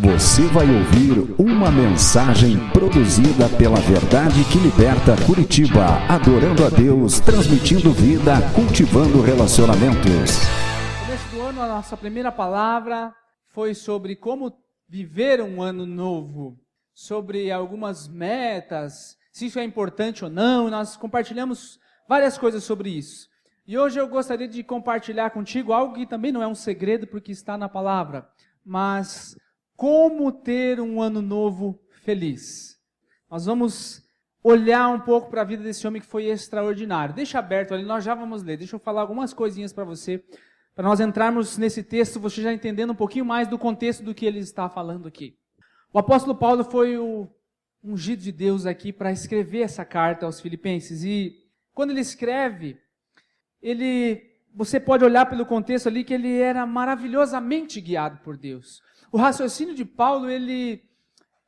Você vai ouvir uma mensagem produzida pela Verdade que Liberta Curitiba, adorando a Deus, transmitindo vida, cultivando relacionamentos. No começo do ano, a nossa primeira palavra foi sobre como viver um ano novo, sobre algumas metas, se isso é importante ou não. Nós compartilhamos várias coisas sobre isso. E hoje eu gostaria de compartilhar contigo algo que também não é um segredo, porque está na palavra, mas como ter um ano novo feliz. Nós vamos olhar um pouco para a vida desse homem que foi extraordinário. Deixa aberto ali, nós já vamos ler. Deixa eu falar algumas coisinhas para você, para nós entrarmos nesse texto, você já entendendo um pouquinho mais do contexto do que ele está falando aqui. O apóstolo Paulo foi o ungido de Deus aqui para escrever essa carta aos Filipenses. E quando ele escreve, você pode olhar pelo contexto ali que ele era maravilhosamente guiado por Deus. O raciocínio de Paulo, ele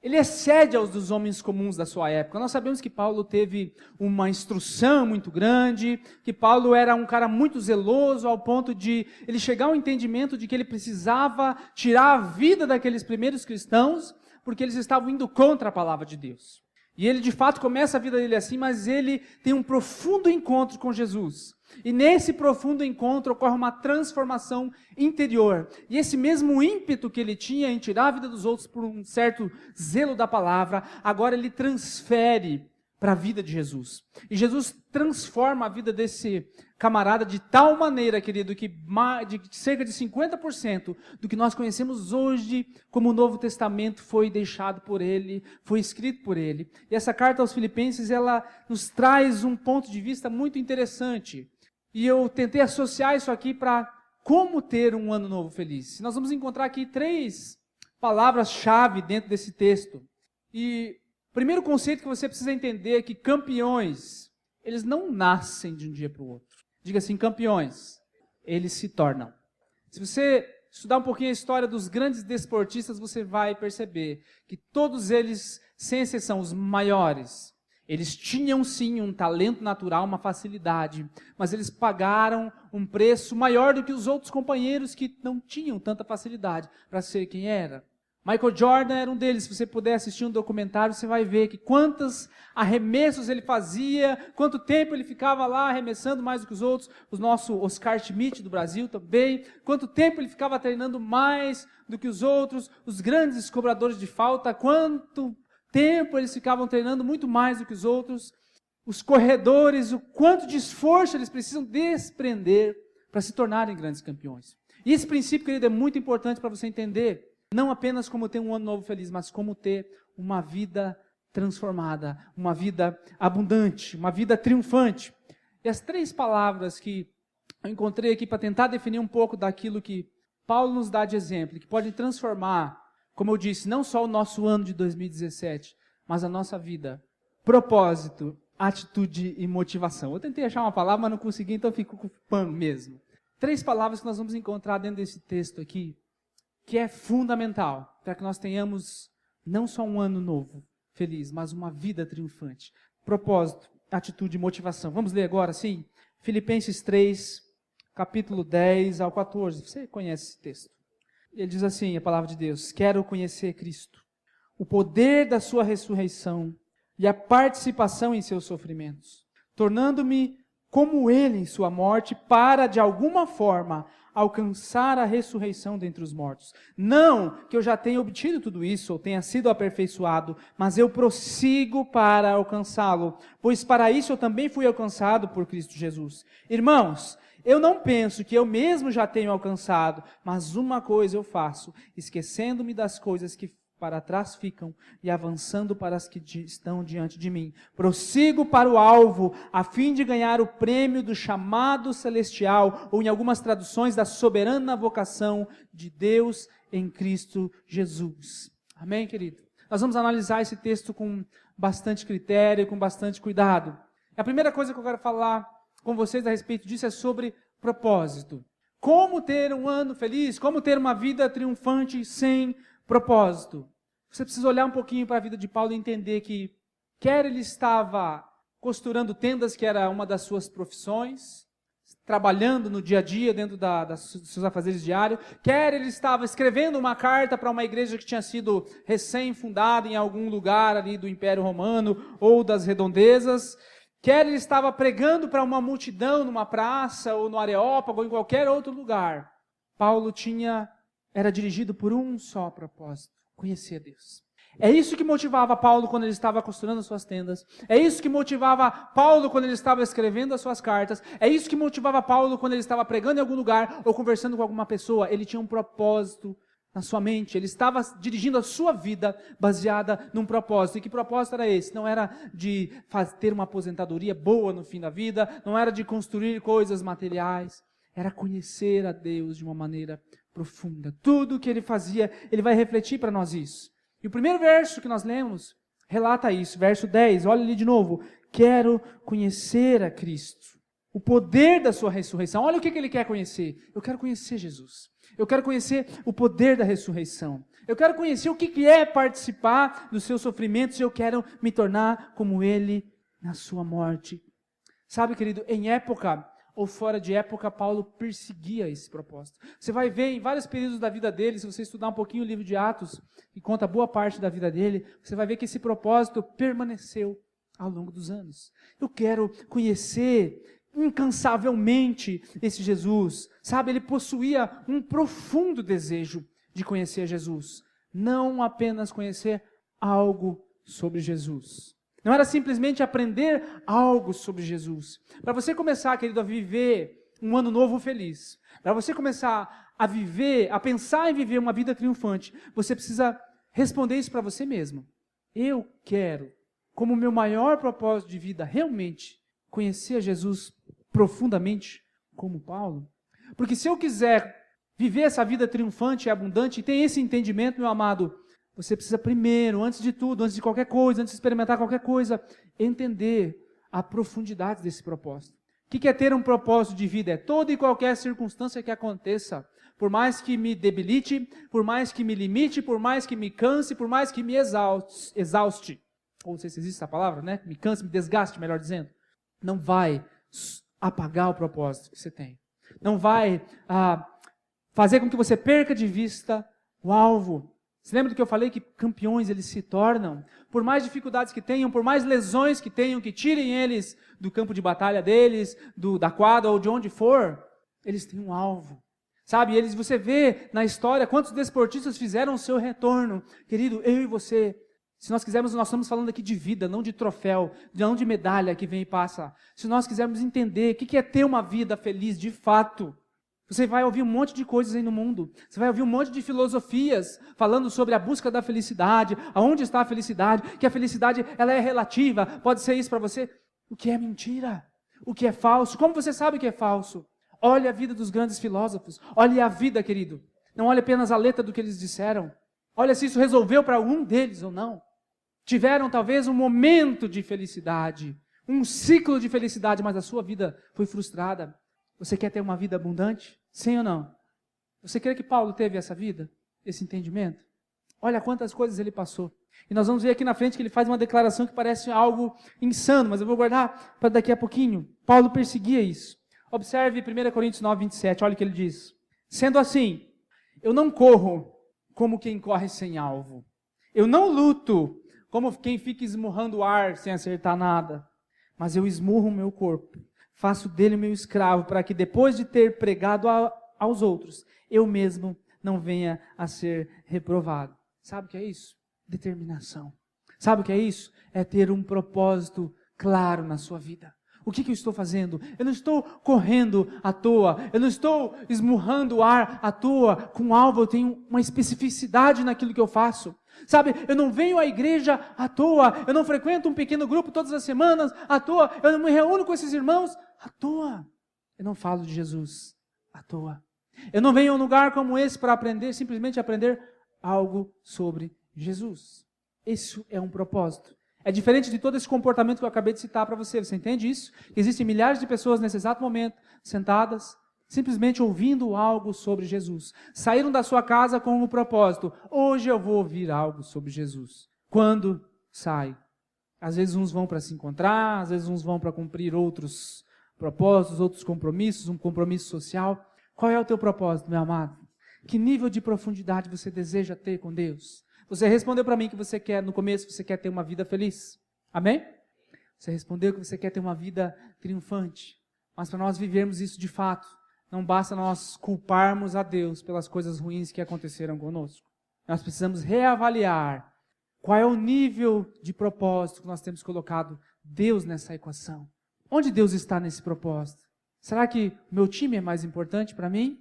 excede aos dos homens comuns da sua época. Nós sabemos que Paulo teve uma instrução muito grande, que Paulo era um cara muito zeloso, ao ponto de ele chegar ao entendimento de que ele precisava tirar a vida daqueles primeiros cristãos, porque eles estavam indo contra a palavra de Deus. E ele de fato começa a vida dele assim, mas ele tem um profundo encontro com Jesus. E nesse profundo encontro ocorre uma transformação interior. E esse mesmo ímpeto que ele tinha em tirar a vida dos outros por um certo zelo da palavra, agora ele transfere para a vida de Jesus. E Jesus transforma a vida desse camarada de tal maneira, querido, que cerca de 50% do que nós conhecemos hoje como o Novo Testamento foi deixado por ele, foi escrito por ele. E essa carta aos Filipenses, ela nos traz um ponto de vista muito interessante. E eu tentei associar isso aqui para como ter um ano novo feliz. Nós vamos encontrar aqui 3 palavras-chave dentro desse texto. E o primeiro conceito que você precisa entender é que campeões, eles não nascem de um dia para o outro. Diga assim, campeões, eles se tornam. Se você estudar um pouquinho a história dos grandes desportistas, você vai perceber que todos eles, sem exceção, os maiores, eles tinham sim um talento natural, uma facilidade, mas eles pagaram um preço maior do que os outros companheiros que não tinham tanta facilidade para ser quem era. Michael Jordan era um deles. Se você puder assistir um documentário, você vai ver que quantos arremessos ele fazia, quanto tempo ele ficava lá arremessando mais do que os outros. O nosso Oscar Schmidt do Brasil também. Quanto tempo ele ficava treinando mais do que os outros. Os grandes cobradores de falta, quanto tempo eles ficavam treinando muito mais do que os outros. Os corredores, o quanto de esforço eles precisam desprender para se tornarem grandes campeões. E esse princípio, querido, é muito importante para você entender. Não apenas como ter um ano novo feliz, mas como ter uma vida transformada, uma vida abundante, uma vida triunfante. E as 3 palavras que eu encontrei aqui para tentar definir um pouco daquilo que Paulo nos dá de exemplo, que pode transformar, como eu disse, não só o nosso ano de 2017, mas a nossa vida. Propósito, atitude e motivação. Eu tentei achar uma palavra, mas não consegui, então fico com o pano mesmo. 3 palavras que nós vamos encontrar dentro desse texto aqui, que é fundamental para que nós tenhamos não só um ano novo, feliz, mas uma vida triunfante. Propósito, atitude e motivação. Vamos ler agora, sim? Filipenses 3, capítulo 10 ao 14. Você conhece esse texto? Ele diz assim, a palavra de Deus: quero conhecer Cristo, o poder da sua ressurreição e a participação em seus sofrimentos, tornando-me como ele em sua morte, para, de alguma forma, alcançar a ressurreição dentre os mortos. Não que eu já tenha obtido tudo isso, ou tenha sido aperfeiçoado, mas eu prossigo para alcançá-lo, pois para isso eu também fui alcançado por Cristo Jesus. Irmãos, eu não penso que eu mesmo já tenho alcançado, mas uma coisa eu faço, esquecendo-me das coisas que para trás ficam e avançando para as que estão diante de mim. Prossigo para o alvo, a fim de ganhar o prêmio do chamado celestial, ou em algumas traduções, da soberana vocação de Deus em Cristo Jesus. Amém, querido? Nós vamos analisar esse texto com bastante critério, com bastante cuidado. A primeira coisa que eu quero falar com vocês a respeito disso é sobre propósito. Como ter um ano feliz? Como ter uma vida triunfante sem propósito? Você precisa olhar um pouquinho para a vida de Paulo e entender que, quer ele estava costurando tendas, que era uma das suas profissões, trabalhando no dia a dia, dentro dos seus afazeres diários, quer ele estava escrevendo uma carta para uma igreja que tinha sido recém-fundada em algum lugar ali do Império Romano ou das redondezas, quer ele estava pregando para uma multidão numa praça ou no Areópago ou em qualquer outro lugar. Paulo era dirigido por um só propósito: conhecer Deus. É isso que motivava Paulo quando ele estava costurando suas tendas. É isso que motivava Paulo quando ele estava escrevendo as suas cartas. É isso que motivava Paulo quando ele estava pregando em algum lugar ou conversando com alguma pessoa. Ele tinha um propósito na sua mente. Ele estava dirigindo a sua vida baseada num propósito. E que propósito era esse? Não era de ter uma aposentadoria boa no fim da vida. Não era de construir coisas materiais. Era conhecer a Deus de uma maneira profunda. Tudo o que ele fazia, ele vai refletir para nós isso. E o primeiro verso que nós lemos relata isso, verso 10, olha ali de novo. Quero conhecer a Cristo, o poder da sua ressurreição. Olha o que ele quer conhecer. Eu quero conhecer Jesus. Eu quero conhecer o poder da ressurreição. Eu quero conhecer o que é participar dos seus sofrimentos e eu quero me tornar como ele na sua morte. Sabe, querido, em época ou fora de época, Paulo perseguia esse propósito. Você vai ver em vários períodos da vida dele, se você estudar um pouquinho o livro de Atos, que conta boa parte da vida dele, você vai ver que esse propósito permaneceu ao longo dos anos. Eu quero conhecer incansavelmente esse Jesus. Sabe, ele possuía um profundo desejo de conhecer Jesus. Não apenas conhecer algo sobre Jesus. Não era simplesmente aprender algo sobre Jesus. Para você começar, querido, a viver um ano novo feliz, para você começar a viver, a pensar em viver uma vida triunfante, você precisa responder isso para você mesmo. Eu quero, como meu maior propósito de vida, realmente conhecer Jesus profundamente, como Paulo. Porque se eu quiser viver essa vida triunfante e abundante, e ter esse entendimento, meu amado, você precisa primeiro, antes de tudo, antes de qualquer coisa, antes de experimentar qualquer coisa, entender a profundidade desse propósito. O que é ter um propósito de vida? É toda e qualquer circunstância que aconteça, por mais que me debilite, por mais que me limite, por mais que me canse, por mais que me exauste. Ou não sei se existe essa palavra, né? Me canse, me desgaste, melhor dizendo. Não vai apagar o propósito que você tem. Não vai fazer com que você perca de vista o alvo. Você lembra do que eu falei? Que campeões eles se tornam? Por mais dificuldades que tenham, por mais lesões que tenham, que tirem eles do campo de batalha deles, da quadra ou de onde for, eles têm um alvo. Sabe, você vê na história quantos desportistas fizeram o seu retorno. Querido, eu e você, se nós quisermos, nós estamos falando aqui de vida, não de troféu, não de medalha que vem e passa. Se nós quisermos entender o que é ter uma vida feliz de fato, você vai ouvir um monte de coisas aí no mundo. Você vai ouvir um monte de filosofias falando sobre a busca da felicidade, aonde está a felicidade, que a felicidade ela é relativa, pode ser isso para você. O que é mentira? O que é falso? Como você sabe que é falso? Olhe a vida dos grandes filósofos. Olhe a vida, querido. Não olhe apenas a letra do que eles disseram. Olha se isso resolveu para algum deles ou não. Tiveram talvez um momento de felicidade, um ciclo de felicidade, mas a sua vida foi frustrada. Você quer ter uma vida abundante? Sim ou não? Você crê que Paulo teve essa vida? Esse entendimento? Olha quantas coisas ele passou. E nós vamos ver aqui na frente que ele faz uma declaração que parece algo insano, mas eu vou guardar para daqui a pouquinho. Paulo perseguia isso. Observe 1 Coríntios 9, 27, olha o que ele diz. Sendo assim, eu não corro como quem corre sem alvo. Eu não luto como quem fica esmurrando o ar sem acertar nada. Mas eu esmurro o meu corpo. Faço dele meu escravo, para que depois de ter pregado aos outros, eu mesmo não venha a ser reprovado. Sabe o que é isso? Determinação. Sabe o que é isso? É ter um propósito claro na sua vida. O que eu estou fazendo? Eu não estou correndo à toa, eu não estou esmurrando o ar à toa, com alvo, eu tenho uma especificidade naquilo que eu faço. Sabe, eu não venho à igreja à toa, eu não frequento um pequeno grupo todas as semanas à toa, eu não me reúno com esses irmãos à toa. Eu não falo de Jesus à toa. Eu não venho a um lugar como esse para aprender, simplesmente aprender algo sobre Jesus. Isso é um propósito. É diferente de todo esse comportamento que eu acabei de citar para você. Você entende isso? Existem milhares de pessoas nesse exato momento, sentadas, simplesmente ouvindo algo sobre Jesus. Saíram da sua casa com um propósito. Hoje eu vou ouvir algo sobre Jesus. Quando sai? Às vezes uns vão para se encontrar, às vezes uns vão para cumprir outros propósitos, outros compromissos, um compromisso social. Qual é o teu propósito, meu amado? Que nível de profundidade você deseja ter com Deus? Você respondeu para mim que você quer, no começo, você quer ter uma vida feliz. Amém? Você respondeu que você quer ter uma vida triunfante. Mas para nós vivermos isso de fato, não basta nós culparmos a Deus pelas coisas ruins que aconteceram conosco. Nós precisamos reavaliar qual é o nível de propósito que nós temos colocado Deus nessa equação. Onde Deus está nesse propósito? Será que o meu time é mais importante para mim?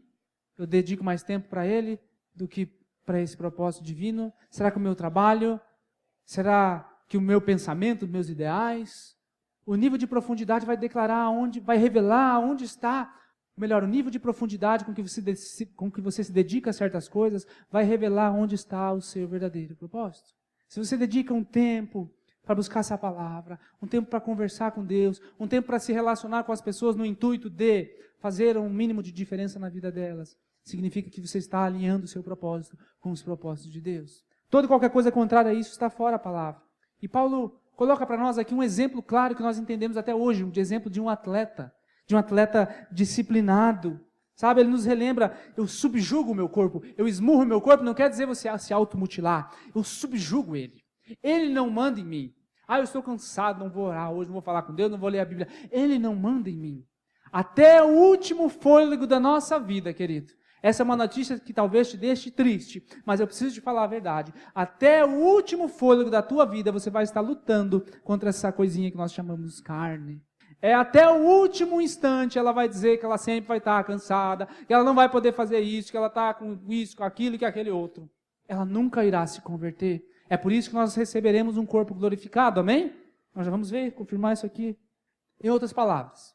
Eu dedico mais tempo para ele do que para esse propósito divino? Será que o meu trabalho? Será que o meu pensamento, os meus ideais? O nível de profundidade vai declarar onde, vai revelar onde está. Melhor, o nível de profundidade com que você se dedica a certas coisas vai revelar onde está o seu verdadeiro propósito. Se você dedica um tempo para buscar essa palavra, um tempo para conversar com Deus, um tempo para se relacionar com as pessoas no intuito de fazer um mínimo de diferença na vida delas, significa que você está alinhando o seu propósito com os propósitos de Deus. Toda e qualquer coisa contrária a isso está fora da palavra. E Paulo coloca para nós aqui um exemplo claro que nós entendemos até hoje, um exemplo de um atleta disciplinado. Sabe, ele nos relembra, eu subjugo o meu corpo, eu esmurro o meu corpo, não quer dizer você se automutilar, eu subjugo ele. Ele não manda em mim. Eu estou cansado, não vou orar hoje, não vou falar com Deus, não vou ler a Bíblia. Ele não manda em mim. Até o último fôlego da nossa vida, querido. Essa é uma notícia que talvez te deixe triste, mas eu preciso te falar a verdade. Até o último fôlego da tua vida, você vai estar lutando contra essa coisinha que nós chamamos carne. Até o último instante ela vai dizer que ela sempre vai estar cansada, que ela não vai poder fazer isso, que ela está com isso, com aquilo e com aquele outro. Ela nunca irá se converter. É por isso que nós receberemos um corpo glorificado, amém? Nós já vamos ver, confirmar isso aqui. Em outras palavras,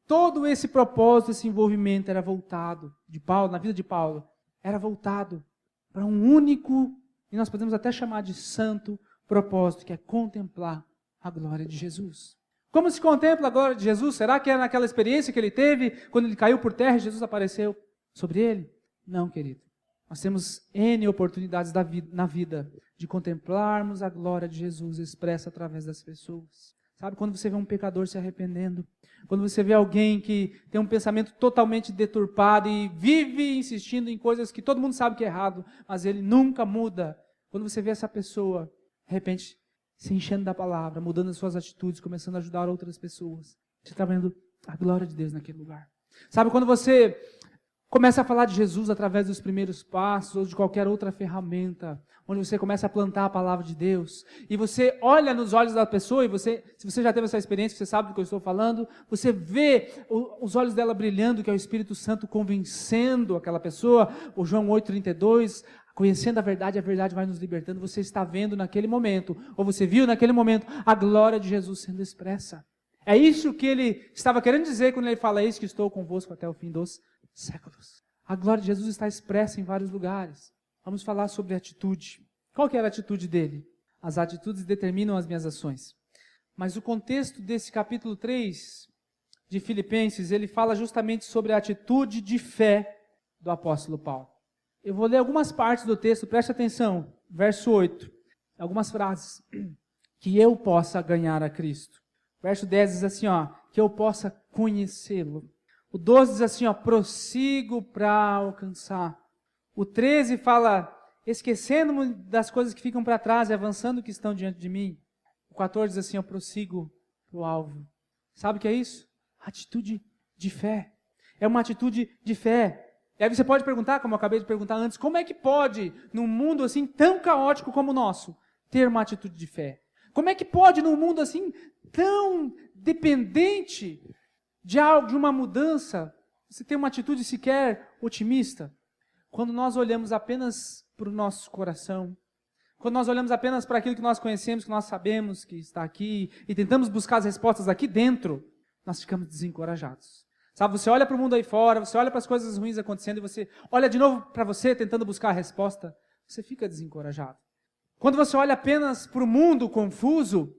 todo esse propósito, esse envolvimento era voltado, de Paulo, na vida de Paulo, era voltado para um único, e nós podemos até chamar de santo propósito, que é contemplar a glória de Jesus. Como se contempla a glória de Jesus? Será que é naquela experiência que ele teve, quando ele caiu por terra e Jesus apareceu sobre ele? Não, querido. Nós temos N oportunidades na vida de contemplarmos a glória de Jesus expressa através das pessoas. Sabe, quando você vê um pecador se arrependendo, quando você vê alguém que tem um pensamento totalmente deturpado e vive insistindo em coisas que todo mundo sabe que é errado, mas ele nunca muda. Quando você vê essa pessoa, de repente, se enchendo da palavra, mudando as suas atitudes, começando a ajudar outras pessoas, você está vendo a glória de Deus naquele lugar. Sabe, quando você começa a falar de Jesus através dos primeiros passos ou de qualquer outra ferramenta, onde você começa a plantar a palavra de Deus, e você olha nos olhos da pessoa, e se você já teve essa experiência, você sabe do que eu estou falando, você vê os olhos dela brilhando, que é o Espírito Santo convencendo aquela pessoa, o João 8,32, conhecendo a verdade vai nos libertando, você está vendo naquele momento, ou você viu naquele momento, a glória de Jesus sendo expressa. É isso que ele estava querendo dizer quando ele fala isso, que estou convosco até o fim dos séculos. A glória de Jesus está expressa em vários lugares. Vamos falar sobre atitude. Qual que era a atitude dele? As atitudes determinam as minhas ações. Mas o contexto desse capítulo 3 de Filipenses, ele fala justamente sobre a atitude de fé do apóstolo Paulo. Eu vou ler algumas partes do texto, preste atenção. Verso 8, algumas frases. Que eu possa ganhar a Cristo. Verso 10 diz assim, que eu possa conhecê-lo. O 12 diz assim, prossigo para alcançar. O 13 fala, esquecendo-me das coisas que ficam para trás e avançando que estão diante de mim. O 14 diz assim, eu prossigo para o alvo. Sabe o que é isso? Atitude de fé. É uma atitude de fé. E aí você pode perguntar, como eu acabei de perguntar antes, como é que pode, num mundo assim tão caótico como o nosso, ter uma atitude de fé? Como é que pode, num mundo assim tão dependente de algo, de uma mudança, você ter uma atitude sequer otimista? Quando nós olhamos apenas para o nosso coração, quando nós olhamos apenas para aquilo que nós conhecemos, que nós sabemos que está aqui, e tentamos buscar as respostas aqui dentro, nós ficamos desencorajados. Sabe, você olha para o mundo aí fora, você olha para as coisas ruins acontecendo, e você olha de novo para você, tentando buscar a resposta, você fica desencorajado. Quando você olha apenas para o mundo confuso,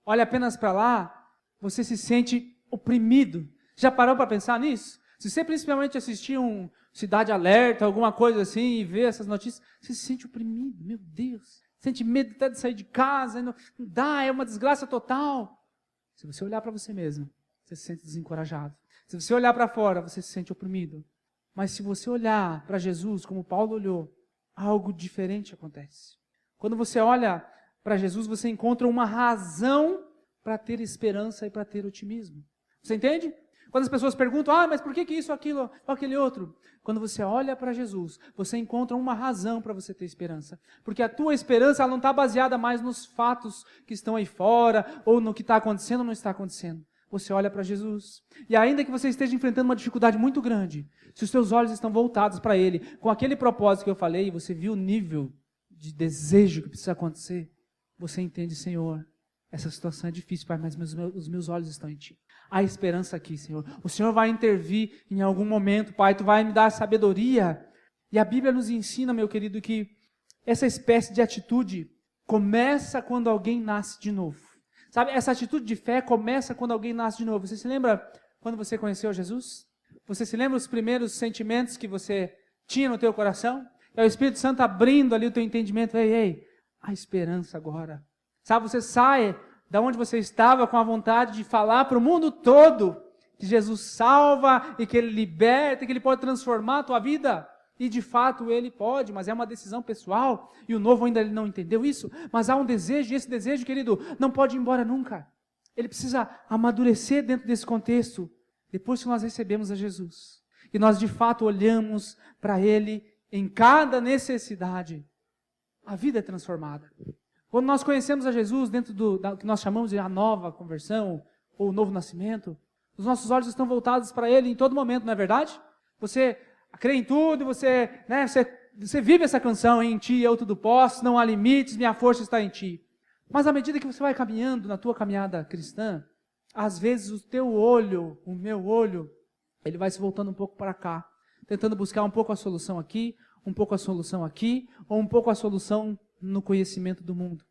olha apenas para lá, você se sente oprimido. Já parou para pensar nisso? Se você principalmente assistir um Cidade Alerta, alguma coisa assim, e ver essas notícias, você se sente oprimido, meu Deus. Sente medo até de sair de casa, não dá, é uma desgraça total. Se você olhar para você mesmo, você se sente desencorajado. Se você olhar para fora, você se sente oprimido. Mas se você olhar para Jesus, como Paulo olhou, algo diferente acontece. Quando você olha para Jesus, você encontra uma razão para ter esperança e para ter otimismo. Você entende? Quando as pessoas perguntam, mas por que isso, aquilo, ou aquele outro? Quando você olha para Jesus, você encontra uma razão para você ter esperança. Porque a tua esperança ela não está baseada mais nos fatos que estão aí fora, ou no que está acontecendo ou não está acontecendo. Você olha para Jesus. E ainda que você esteja enfrentando uma dificuldade muito grande, se os seus olhos estão voltados para Ele, com aquele propósito que eu falei, você viu o nível de desejo que precisa acontecer, você entende, Senhor, essa situação é difícil, Pai, mas os meus olhos estão em Ti. Há esperança aqui, Senhor. O Senhor vai intervir em algum momento, Pai, Tu vai me dar sabedoria. E a Bíblia nos ensina, meu querido, que essa espécie de atitude começa quando alguém nasce de novo. Sabe, essa atitude de fé começa quando alguém nasce de novo. Você se lembra quando você conheceu Jesus? Você se lembra os primeiros sentimentos que você tinha no teu coração? É o Espírito Santo abrindo ali o teu entendimento. Ei, a esperança agora. Sabe, você sai da onde você estava com a vontade de falar para o mundo todo que Jesus salva e que Ele liberta, que Ele pode transformar a tua vida. E de fato Ele pode, mas é uma decisão pessoal. E o novo ainda não entendeu isso. Mas há um desejo, e esse desejo, querido, não pode ir embora nunca. Ele precisa amadurecer dentro desse contexto. Depois que nós recebemos a Jesus. E nós de fato olhamos para Ele em cada necessidade. A vida é transformada. Quando nós conhecemos a Jesus dentro do que nós chamamos de a nova conversão, ou o novo nascimento, os nossos olhos estão voltados para Ele em todo momento, não é verdade? Você crê em tudo, você vive essa canção, em Ti eu tudo posso, não há limites, minha força está em Ti. Mas à medida que você vai caminhando na tua caminhada cristã, às vezes o teu olho, o meu olho, ele vai se voltando um pouco para cá, tentando buscar um pouco a solução aqui, um pouco a solução aqui, ou um pouco a solução no conhecimento do mundo.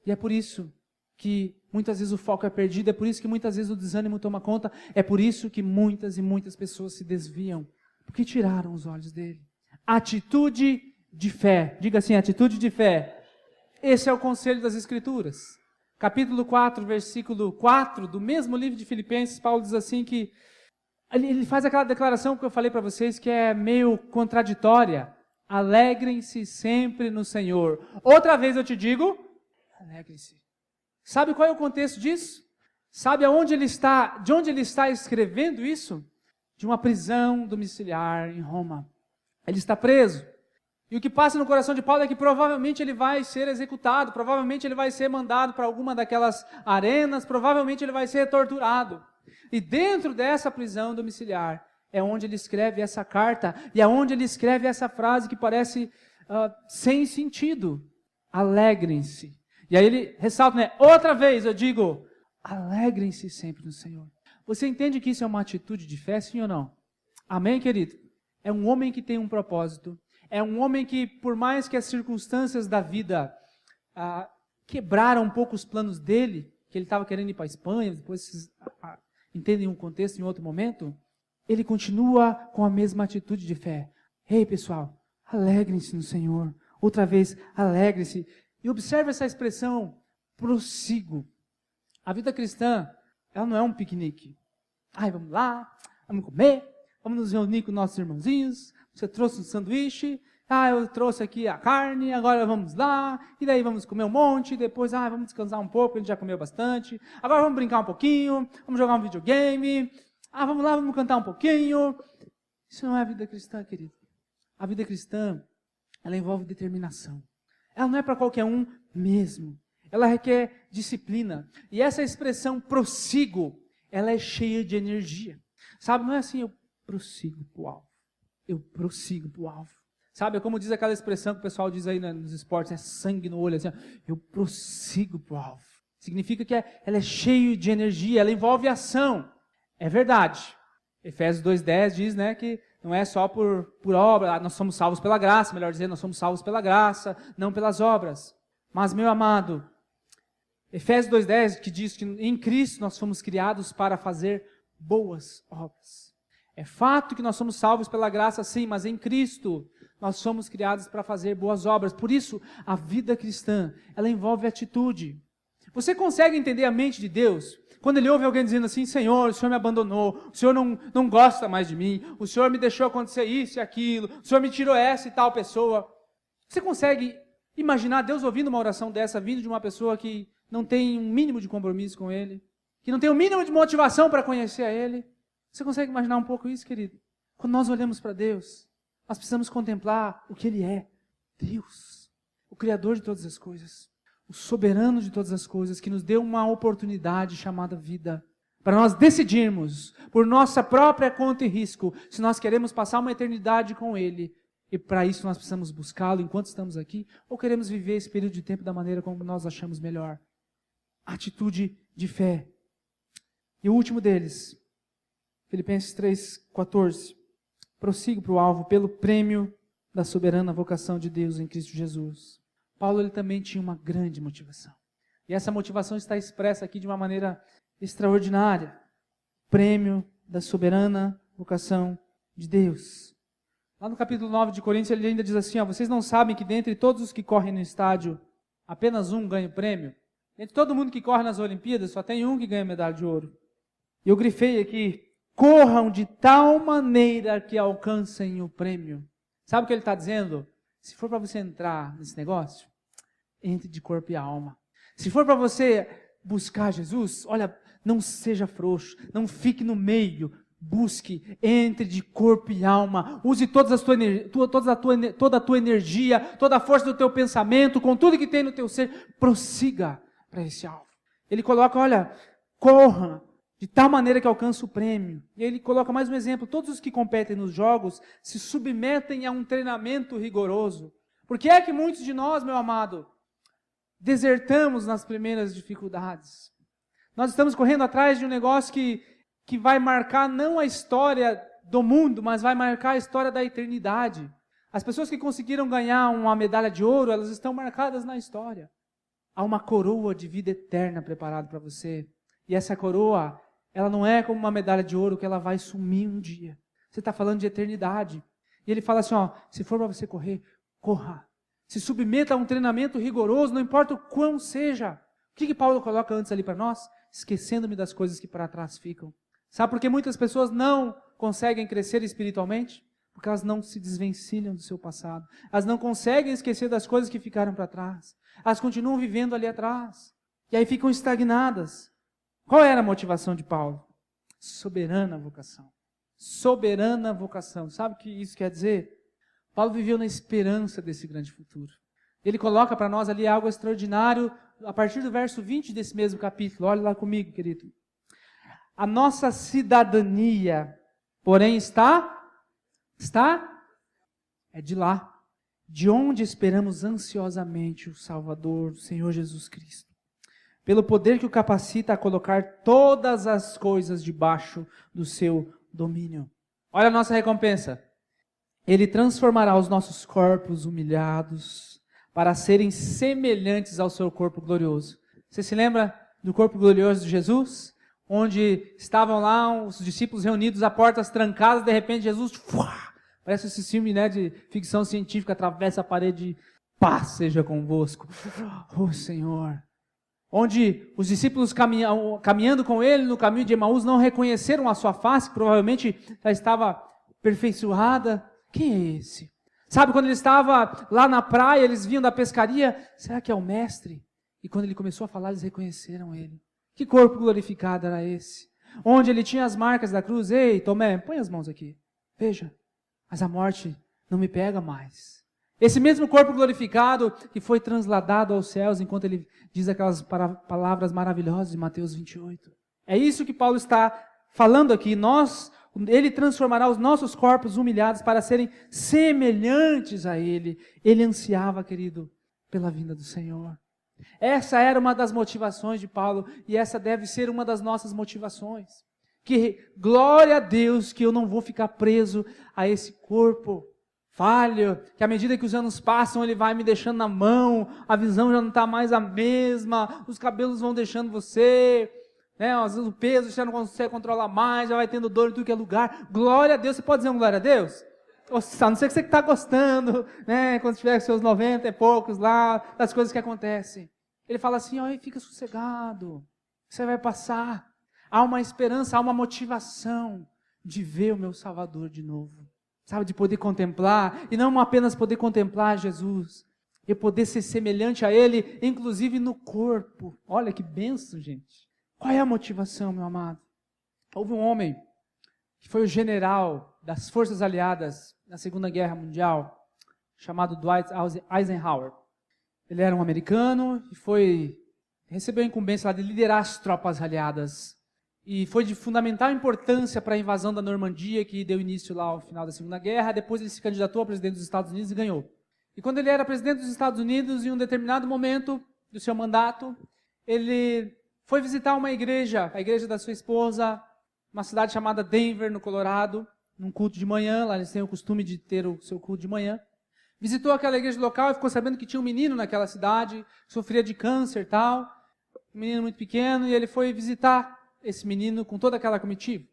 E é por isso que muitas vezes o foco é perdido, é por isso que muitas vezes o desânimo toma conta, é por isso que muitas e muitas pessoas se desviam, porque tiraram os olhos dele. Atitude de fé. Diga assim, atitude de fé. Esse é o conselho das Escrituras. Capítulo 4, versículo 4, do mesmo livro de Filipenses, Paulo diz assim que ele faz aquela declaração que eu falei para vocês que é meio contraditória. Alegrem-se sempre no Senhor. Outra vez eu te digo, alegrem-se. Sabe qual é o contexto disso? Sabe aonde ele está, de onde ele está escrevendo isso? De uma prisão domiciliar em Roma. Ele está preso. E o que passa no coração de Paulo é que provavelmente ele vai ser executado, provavelmente ele vai ser mandado para alguma daquelas arenas, provavelmente ele vai ser torturado. E dentro dessa prisão domiciliar é onde ele escreve essa carta, e é onde ele escreve essa frase que parece sem sentido. Alegrem-se. E aí ele ressalta, outra vez eu digo, alegrem-se sempre no Senhor. Você entende que isso é uma atitude de fé, sim ou não? Amém, querido? É um homem que tem um propósito. É um homem que, por mais que as circunstâncias da vida quebraram um pouco os planos dele, que ele estava querendo ir para a Espanha, depois vocês entendem um contexto em outro momento, ele continua com a mesma atitude de fé. Ei, pessoal, alegrem-se no Senhor. Outra vez, alegrem-se. E observe essa expressão, prossigo. A vida cristã, ela não é um piquenique. Vamos lá, vamos comer, vamos nos reunir com nossos irmãozinhos. Você trouxe um sanduíche, eu trouxe aqui a carne, agora vamos lá, e daí vamos comer um monte, depois, vamos descansar um pouco, a gente já comeu bastante. Agora vamos brincar um pouquinho, vamos jogar um videogame. Vamos lá, vamos cantar um pouquinho. Isso não é a vida cristã, querido. A vida cristã, ela envolve determinação. Ela não é para qualquer um mesmo. Ela requer disciplina. E essa expressão prossigo, ela é cheia de energia. Sabe, não é assim, eu prossigo para o alvo. Eu prossigo para o alvo. Sabe, é como diz aquela expressão que o pessoal diz aí nos esportes, sangue no olho, assim, eu prossigo para o alvo. Significa que ela é cheia de energia, ela envolve ação. É verdade. Efésios 2:10 diz, que não é só por obra, nós somos salvos pela graça, melhor dizer, nós somos salvos pela graça, não pelas obras. Mas, meu amado, Efésios 2:10 que diz que em Cristo nós fomos criados para fazer boas obras. É fato que nós somos salvos pela graça, sim, mas em Cristo nós somos criados para fazer boas obras. Por isso, a vida cristã, ela envolve atitude. Você consegue entender a mente de Deus quando Ele ouve alguém dizendo assim: Senhor, o Senhor me abandonou, o Senhor não gosta mais de mim, o Senhor me deixou acontecer isso e aquilo, o Senhor me tirou essa e tal pessoa. Você consegue imaginar Deus ouvindo uma oração dessa, vindo de uma pessoa que não tem um mínimo de compromisso com Ele, que não tem um mínimo de motivação para conhecer a Ele? Você consegue imaginar um pouco isso, querido? Quando nós olhamos para Deus, nós precisamos contemplar o que Ele é: Deus, o Criador de todas as coisas, o soberano de todas as coisas, que nos deu uma oportunidade chamada vida, para nós decidirmos, por nossa própria conta e risco, se nós queremos passar uma eternidade com Ele, e para isso nós precisamos buscá-lo enquanto estamos aqui, ou queremos viver esse período de tempo da maneira como nós achamos melhor. Atitude de fé. E o último deles, Filipenses 3,14. Prossigo para o alvo pelo prêmio da soberana vocação de Deus em Cristo Jesus. Paulo, ele também tinha uma grande motivação. E essa motivação está expressa aqui de uma maneira extraordinária. Prêmio da soberana vocação de Deus. Lá no capítulo 9 de Coríntios, ele ainda diz assim: vocês não sabem que dentre todos os que correm no estádio, apenas um ganha o prêmio? Entre todo mundo que corre nas Olimpíadas, só tem um que ganha medalha de ouro. E eu grifei aqui: corram de tal maneira que alcancem o prêmio. Sabe o que ele está dizendo? Se for para você entrar nesse negócio, entre de corpo e alma. Se for para você buscar Jesus, olha, não seja frouxo, não fique no meio, busque, entre de corpo e alma, use toda a tua energia, toda a força do teu pensamento, com tudo que tem no teu ser, prossiga para esse alvo. Ele coloca, olha, corra de tal maneira que alcance o prêmio. E ele coloca mais um exemplo: todos os que competem nos jogos se submetem a um treinamento rigoroso. Por que é que muitos de nós, meu amado, desertamos nas primeiras dificuldades? Nós estamos correndo atrás de um negócio que vai marcar não a história do mundo, mas vai marcar a história da eternidade. As pessoas que conseguiram ganhar uma medalha de ouro, elas estão marcadas na história. Há uma coroa de vida eterna preparada para você. E essa coroa, ela não é como uma medalha de ouro que ela vai sumir um dia. Você está falando de eternidade. E ele fala assim, se for para você correr, corra. Se submeta a um treinamento rigoroso, não importa o quão seja. O que Paulo coloca antes ali para nós? Esquecendo-me das coisas que para trás ficam. Sabe por que muitas pessoas não conseguem crescer espiritualmente? Porque elas não se desvencilham do seu passado. Elas não conseguem esquecer das coisas que ficaram para trás. Elas continuam vivendo ali atrás. E aí ficam estagnadas. Qual era a motivação de Paulo? Soberana vocação. Soberana vocação. Sabe o que isso quer dizer? Paulo viveu na esperança desse grande futuro. Ele coloca para nós ali algo extraordinário a partir do verso 20 desse mesmo capítulo. Olha lá comigo, querido. A nossa cidadania, porém, está é de lá, de onde esperamos ansiosamente o Salvador, o Senhor Jesus Cristo. Pelo poder que o capacita a colocar todas as coisas debaixo do seu domínio. Olha a nossa recompensa. Ele transformará os nossos corpos humilhados para serem semelhantes ao seu corpo glorioso. Você se lembra do corpo glorioso de Jesus? Onde estavam lá os discípulos reunidos, a portas trancadas, de repente Jesus, parece esse filme, de ficção científica, atravessa a parede, paz seja convosco. Oh Senhor! Onde os discípulos caminhando com ele no caminho de Emaús não reconheceram a sua face, que provavelmente já estava aperfeiçoada. Quem é esse? Sabe, quando ele estava lá na praia, eles vinham da pescaria, será que é o mestre? E quando ele começou a falar, eles reconheceram ele. Que corpo glorificado era esse? Onde ele tinha as marcas da cruz. Ei, Tomé, põe as mãos aqui. Veja, mas a morte não me pega mais. Esse mesmo corpo glorificado que foi transladado aos céus, enquanto ele diz aquelas palavras maravilhosas de Mateus 28. É isso que Paulo está falando aqui. Ele transformará os nossos corpos humilhados para serem semelhantes a Ele. Ele ansiava, querido, pela vinda do Senhor. Essa era uma das motivações de Paulo e essa deve ser uma das nossas motivações. Que glória a Deus que eu não vou ficar preso a esse corpo falho, que à medida que os anos passam ele vai me deixando na mão, a visão já não está mais a mesma, os cabelos vão deixando você, às vezes o peso você não consegue controlar mais, já vai tendo dor em tudo que é lugar. Glória a Deus, você pode dizer um glória a Deus? A não ser que você está gostando, quando tiver seus 90 e poucos lá, das coisas que acontecem. Ele fala assim, fica sossegado, você vai passar. Há uma esperança, há uma motivação de ver o meu Salvador de novo. Sabe, de poder contemplar, e não apenas poder contemplar Jesus, e poder ser semelhante a Ele, inclusive no corpo. Olha que bênção, gente. Qual é a motivação, meu amado? Houve um homem que foi o general das forças aliadas na Segunda Guerra Mundial, chamado Dwight Eisenhower. Ele era um americano e recebeu a incumbência lá de liderar as tropas aliadas. E foi de fundamental importância para a invasão da Normandia, que deu início lá ao final da Segunda Guerra. Depois ele se candidatou a presidente dos Estados Unidos e ganhou. E quando ele era presidente dos Estados Unidos, em um determinado momento do seu mandato, ele foi visitar uma igreja, a igreja da sua esposa, uma cidade chamada Denver, no Colorado, num culto de manhã. Lá eles têm o costume de ter o seu culto de manhã. Visitou aquela igreja local e ficou sabendo que tinha um menino naquela cidade, que sofria de câncer e tal. Um menino muito pequeno, e ele foi visitar esse menino com toda aquela comitiva.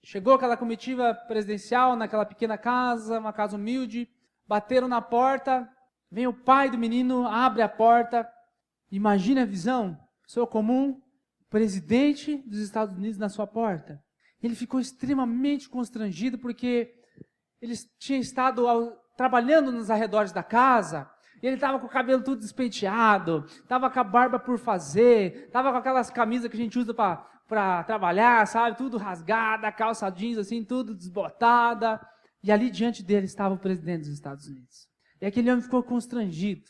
Chegou aquela comitiva presidencial naquela pequena casa, uma casa humilde, bateram na porta, vem o pai do menino, abre a porta, imagina a visão, pessoa comum, presidente dos Estados Unidos na sua porta. Ele ficou extremamente constrangido porque ele tinha estado trabalhando nos arredores da casa, e ele estava com o cabelo tudo despenteado, estava com a barba por fazer, estava com aquelas camisas que a gente usa para trabalhar, sabe, tudo rasgada, calça jeans assim, tudo desbotada, e ali diante dele estava o presidente dos Estados Unidos. E aquele homem ficou constrangido.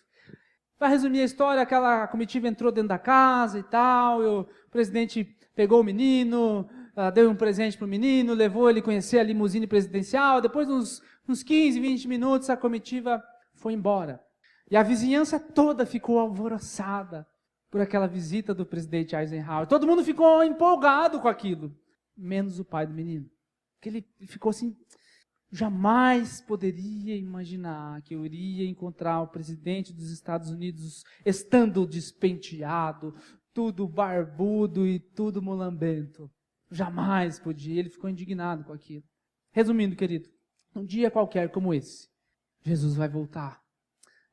Para resumir a história, aquela comitiva entrou dentro da casa e tal, e o presidente pegou o menino, deu um presente para o menino, levou ele a conhecer a limusine presidencial. Depois de uns 15, 20 minutos, a comitiva foi embora. E a vizinhança toda ficou alvoroçada por aquela visita do presidente Eisenhower. Todo mundo ficou empolgado com aquilo, menos o pai do menino. Porque ele ficou assim, jamais poderia imaginar que eu iria encontrar o presidente dos Estados Unidos estando despenteado, tudo barbudo e tudo mulambento. Jamais podia. Ele ficou indignado com aquilo. Resumindo, querido, num dia qualquer como esse, Jesus vai voltar.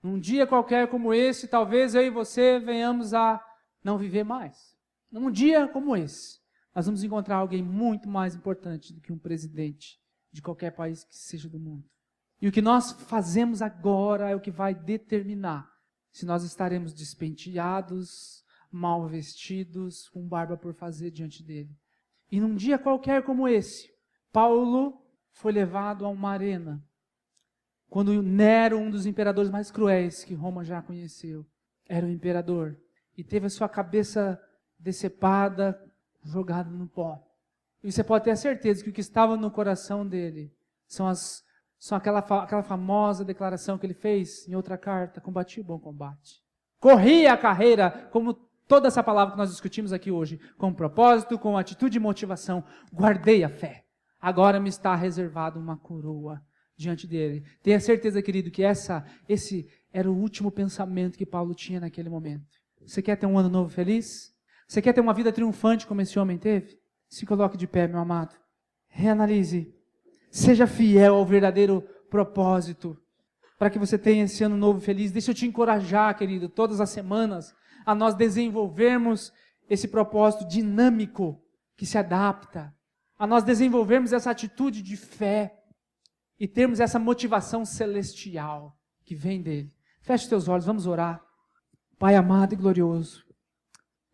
Num dia qualquer como esse, talvez eu e você venhamos a não viver mais. Num dia como esse, nós vamos encontrar alguém muito mais importante do que um presidente de qualquer país que seja do mundo. E o que nós fazemos agora é o que vai determinar se nós estaremos despenteados, mal vestidos, com barba por fazer diante dele. E num dia qualquer como esse, Paulo foi levado a uma arena, quando Nero, um dos imperadores mais cruéis que Roma já conheceu, era o imperador, e teve a sua cabeça decepada, jogada no pó. E você pode ter a certeza que o que estava no coração dele são aquela famosa declaração que ele fez em outra carta: combati o bom combate. Corri a carreira, como toda essa palavra que nós discutimos aqui hoje, com propósito, com atitude e motivação. Guardei a fé. Agora me está reservada uma coroa diante dele. Tenha certeza, querido, que esse era o último pensamento que Paulo tinha naquele momento. Você quer ter um ano novo feliz? Você quer ter uma vida triunfante como esse homem teve? Se coloque de pé, meu amado. Reanalise. Seja fiel ao verdadeiro propósito, para que você tenha esse ano novo feliz. Deixa eu te encorajar, querido, todas as semanas, a nós desenvolvermos esse propósito dinâmico, que se adapta, a nós desenvolvermos essa atitude de fé, e termos essa motivação celestial que vem dele. Feche os teus olhos, vamos orar. Pai amado e glorioso,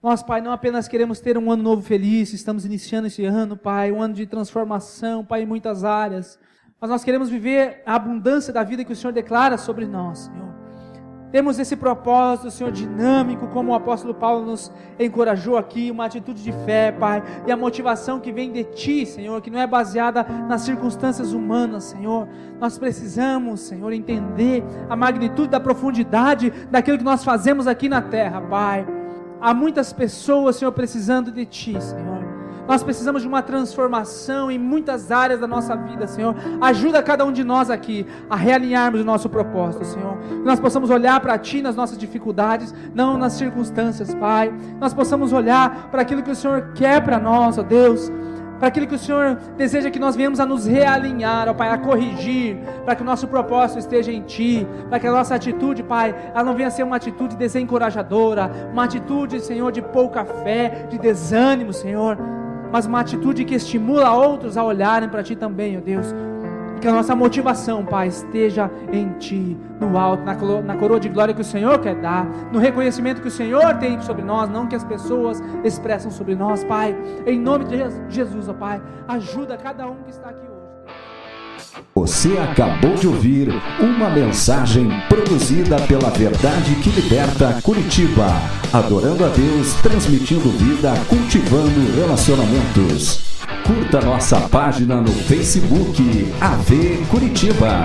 nós, Pai, não apenas queremos ter um ano novo feliz, estamos iniciando esse ano, Pai, um ano de transformação, Pai, em muitas áreas, mas nós queremos viver a abundância da vida que o Senhor declara sobre nós, Senhor. Temos esse propósito, Senhor, dinâmico, como o apóstolo Paulo nos encorajou aqui, uma atitude de fé, Pai, e a motivação que vem de Ti, Senhor, que não é baseada nas circunstâncias humanas, Senhor. Nós precisamos, Senhor, entender a magnitude da profundidade daquilo que nós fazemos aqui na terra, Pai. Há muitas pessoas, Senhor, precisando de Ti, Senhor. Nós precisamos de uma transformação em muitas áreas da nossa vida, Senhor. Ajuda cada um de nós aqui a realinharmos o nosso propósito, Senhor. Que nós possamos olhar para Ti nas nossas dificuldades, não nas circunstâncias, Pai. Nós possamos olhar para aquilo que o Senhor quer para nós, ó Deus. para aquilo que o Senhor deseja que nós venhamos a nos realinhar, ó Pai, a corrigir, para que o nosso propósito esteja em Ti, para que a nossa atitude, Pai, ela não venha a ser uma atitude desencorajadora, uma atitude, Senhor, de pouca fé, de desânimo, Senhor, mas uma atitude que estimula outros a olharem para Ti também, ó Deus. Que a nossa motivação, Pai, esteja em Ti, no alto, na coroa de glória que o Senhor quer dar, no reconhecimento que o Senhor tem sobre nós, não que as pessoas expressam sobre nós, Pai. Em nome de Jesus, ó Pai, ajuda cada um que está aqui hoje. Você acabou de ouvir uma mensagem produzida pela Verdade que Liberta Curitiba, adorando a Deus, transmitindo vida, cultivando relacionamentos. Curta nossa página no Facebook, AV Curitiba.